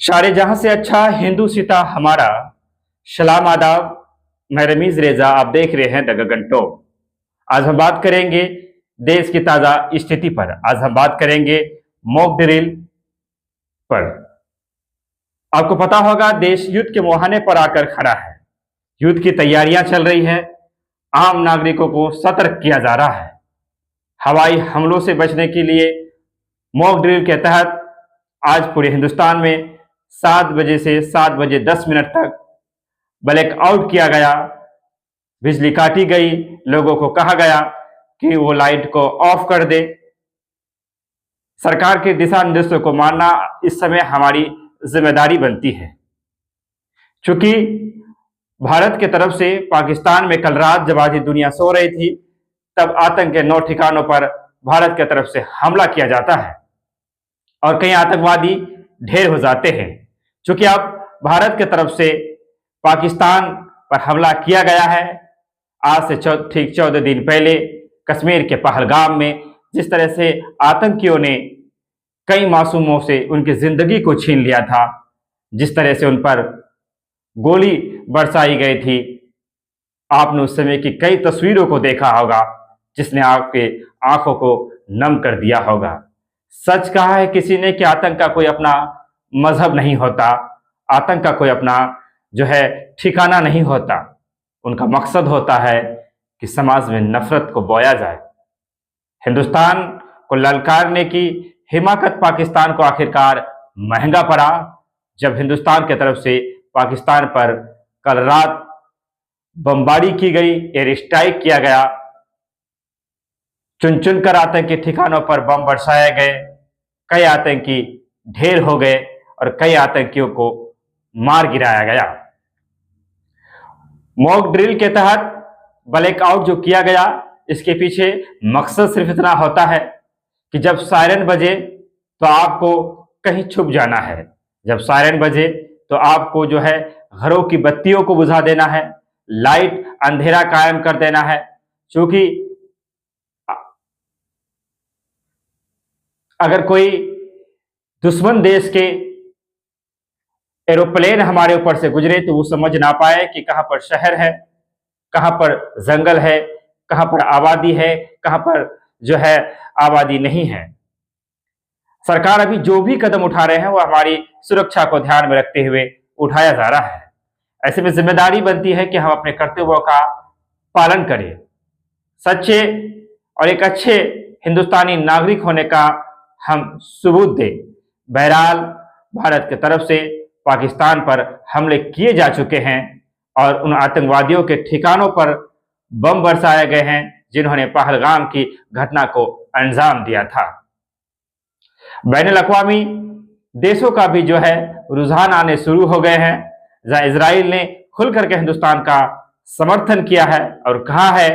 सारे जहां से अच्छा हिंदू सीता हमारा। सलाम आदाब। मैं रमीज रेजा, आप देख रहे हैं द गगन टॉप। आज हम बात करेंगे देश की ताजा स्थिति पर। आज हम बात करेंगे मॉक ड्रिल पर। आपको पता होगा देश युद्ध के मुहाने पर आकर खड़ा है। युद्ध की तैयारियां चल रही है। आम नागरिकों को सतर्क किया जा रहा है। हवाई हमलों से बचने के लिए मॉक ड्रिल के तहत आज पूरे हिंदुस्तान में 7 बजे से 7 बजे 10 मिनट तक ब्लैक आउट किया गया। बिजली काटी गई। लोगों को कहा गया कि वो लाइट को ऑफ कर दे। सरकार के दिशा निर्देशों को मानना इस समय हमारी जिम्मेदारी बनती है। चूंकि भारत की तरफ से पाकिस्तान में कल रात जब आधी दुनिया सो रही थी, तब आतंक के 9 ठिकानों पर भारत की तरफ से हमला किया जाता है और कई आतंकवादी ढेर हो जाते हैं। चूंकि अब भारत की तरफ से पाकिस्तान पर हमला किया गया है। आज से ठीक 14 दिन पहले कश्मीर के पहलगाम में जिस तरह से आतंकियों ने कई मासूमों से उनकी जिंदगी को छीन लिया था, जिस तरह से उन पर गोली बरसाई गई थी, आपने उस समय की कई तस्वीरों को देखा होगा, जिसने आपके आंखों को नम कर दिया होगा। सच कहा है किसी ने कि आतंक का कोई अपना मजहब नहीं होता, आतंक का कोई अपना जो है ठिकाना नहीं होता। उनका मकसद होता है कि समाज में नफरत को बोया जाए। हिंदुस्तान को ललकारने की हिमाकत पाकिस्तान को आखिरकार महंगा पड़ा, जब हिंदुस्तान की तरफ से पाकिस्तान पर कल रात बमबारी की गई, एयर स्ट्राइक किया गया। चुन चुनकर आतंकी ठिकानों पर बम बरसाए गए। कई आतंकी ढेर हो गए और कई आतंकियों को मार गिराया गया। मॉक ड्रिल के तहत ब्लैकआउट जो किया गया, इसके पीछे मकसद सिर्फ इतना होता है कि जब सायरन बजे तो आपको कहीं छुप जाना है। जब सायरन बजे तो आपको जो है घरों की बत्तियों को बुझा देना है, लाइट अंधेरा कायम कर देना है। क्योंकि अगर कोई दुश्मन देश के एरोप्लेन हमारे ऊपर से गुजरे तो वो समझ ना पाए कि कहां पर शहर है, कहां पर जंगल है, कहां पर आबादी है, कहां पर जो है आबादी नहीं है। सरकार अभी जो भी कदम उठा रहे हैं वो हमारी सुरक्षा को ध्यान में रखते हुए उठाया जा रहा है। ऐसे में जिम्मेदारी बनती है कि हम अपने कर्तव्यों का पालन करें, सच्चे और एक अच्छे हिंदुस्तानी नागरिक होने का हम सबूत दें। बहरहाल भारत की तरफ से पाकिस्तान पर हमले किए जा चुके हैं और उन आतंकवादियों के ठिकानों पर बम बरसाए गए हैं जिन्होंने पहलगाम की घटना को अंजाम दिया था। बैनुल अक़वामी देशों का भी जो है रुझान आने शुरू हो गए हैं, जहां इजराइल ने खुल करके हिंदुस्तान का समर्थन किया है और कहा है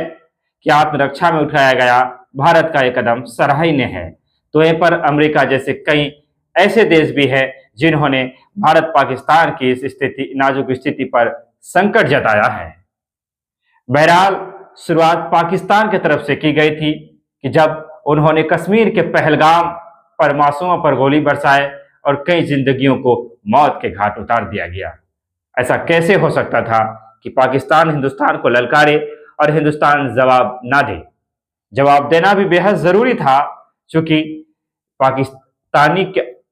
कि आत्मरक्षा में उठाया गया भारत का एक कदम सराहनीय है। तो यहीं पर अमेरिका जैसे कई ऐसे देश भी हैं जिन्होंने भारत पाकिस्तान की इस स्थिति, नाजुक स्थिति पर संकट जताया है। बहरहाल शुरुआत पाकिस्तान की तरफ से की गई थी कि जब उन्होंने कश्मीर के पहलगाम पर मासूमों पर गोली बरसाए और कई जिंदगियों को मौत के घाट उतार दिया गया। ऐसा कैसे हो सकता था कि पाकिस्तान हिंदुस्तान को ललकारे और हिंदुस्तान जवाब ना दे? जवाब देना भी बेहद जरूरी था, क्योंकि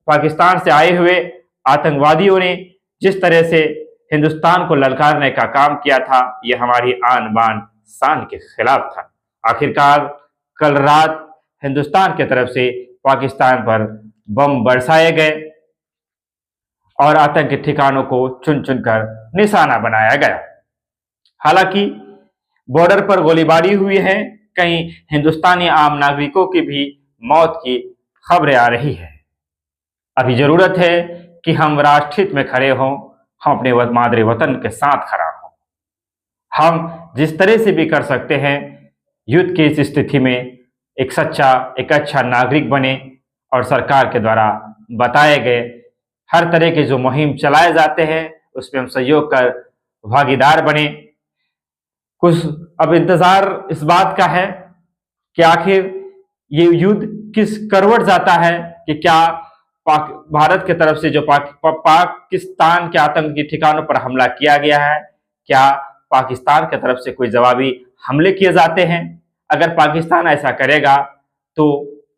पाकिस्तान से आए हुए आतंकवादियों ने जिस तरह से हिंदुस्तान को ललकारने का काम किया था, यह हमारी आन बान शान के खिलाफ था। आखिरकार कल रात हिंदुस्तान की तरफ से पाकिस्तान पर बम बरसाए गए और आतंकी ठिकानों को चुन चुनकर निशाना बनाया गया। हालांकि बॉर्डर पर गोलीबारी हुई है, कहीं हिंदुस्तानी आम नागरिकों की भी मौत की खबरें आ रही है। अभी जरूरत है कि हम राष्ट्रहित में खड़े हों, हम अपने मादरे वतन के साथ खड़ा हों। हम जिस तरह से भी कर सकते हैं युद्ध की इस स्थिति में एक सच्चा, एक अच्छा नागरिक बने और सरकार के द्वारा बताए गए हर तरह के जो मुहिम चलाए जाते हैं उसमें हम सहयोग कर भागीदार बने। कुछ अब इंतजार इस बात का है कि आखिर ये युद्ध किस करवट जाता है, कि क्या भारत की तरफ से जो पाकिस्तान के आतंकी ठिकानों पर हमला किया गया है, क्या पाकिस्तान की तरफ से कोई जवाबी हमले किए जाते हैं? अगर पाकिस्तान ऐसा करेगा तो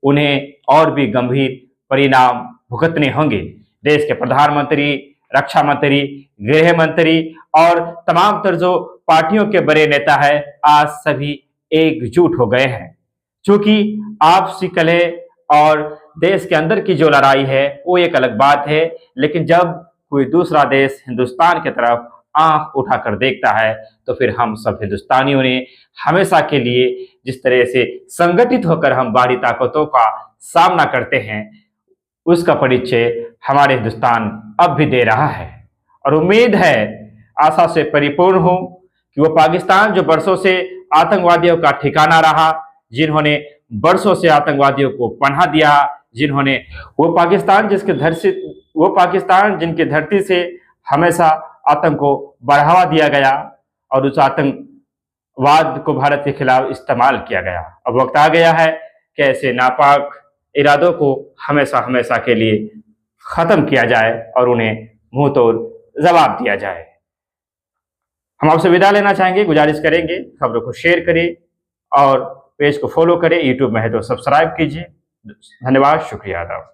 उन्हें और भी गंभीर परिणाम भुगतने होंगे। देश के प्रधानमंत्री, रक्षा मंत्री, गृह मंत्री और तमाम तर जो पार्टियों के बड़े नेता है, आज सभी एकजुट हो गए हैं। क्योंकि आपसी कलह और देश के अंदर की जो लड़ाई है वो एक अलग बात है, लेकिन जब कोई दूसरा देश हिंदुस्तान की तरफ आंख उठाकर देखता है तो फिर हम सब हिंदुस्तानियों ने हमेशा के लिए जिस तरह से संगठित होकर हम बाहरी ताकतों का सामना करते हैं, उसका परिचय हमारे हिंदुस्तान अब भी दे रहा है। और उम्मीद है, आशा से परिपूर्ण हूं कि वो पाकिस्तान जो बरसों से आतंकवादियों का ठिकाना रहा, जिन्होंने बरसों से आतंकवादियों को पनाह दिया, जिन्होंने वो पाकिस्तान जिनकी धरती से हमेशा आतंक को बढ़ावा दिया गया और उस आतंकवाद को भारत के खिलाफ इस्तेमाल किया गया। अब वक्त आ गया है कि ऐसे नापाक इरादों को हमेशा हमेशा के लिए खत्म किया जाए और उन्हें मुंह तोड़ जवाब दिया जाए। हम आपसे विदा लेना चाहेंगे, गुजारिश करेंगे खबरों को शेयर करें और पेज को फॉलो करें। यूट्यूब में है तो सब्सक्राइब कीजिए। धन्यवाद, शुक्रिया, आदाब।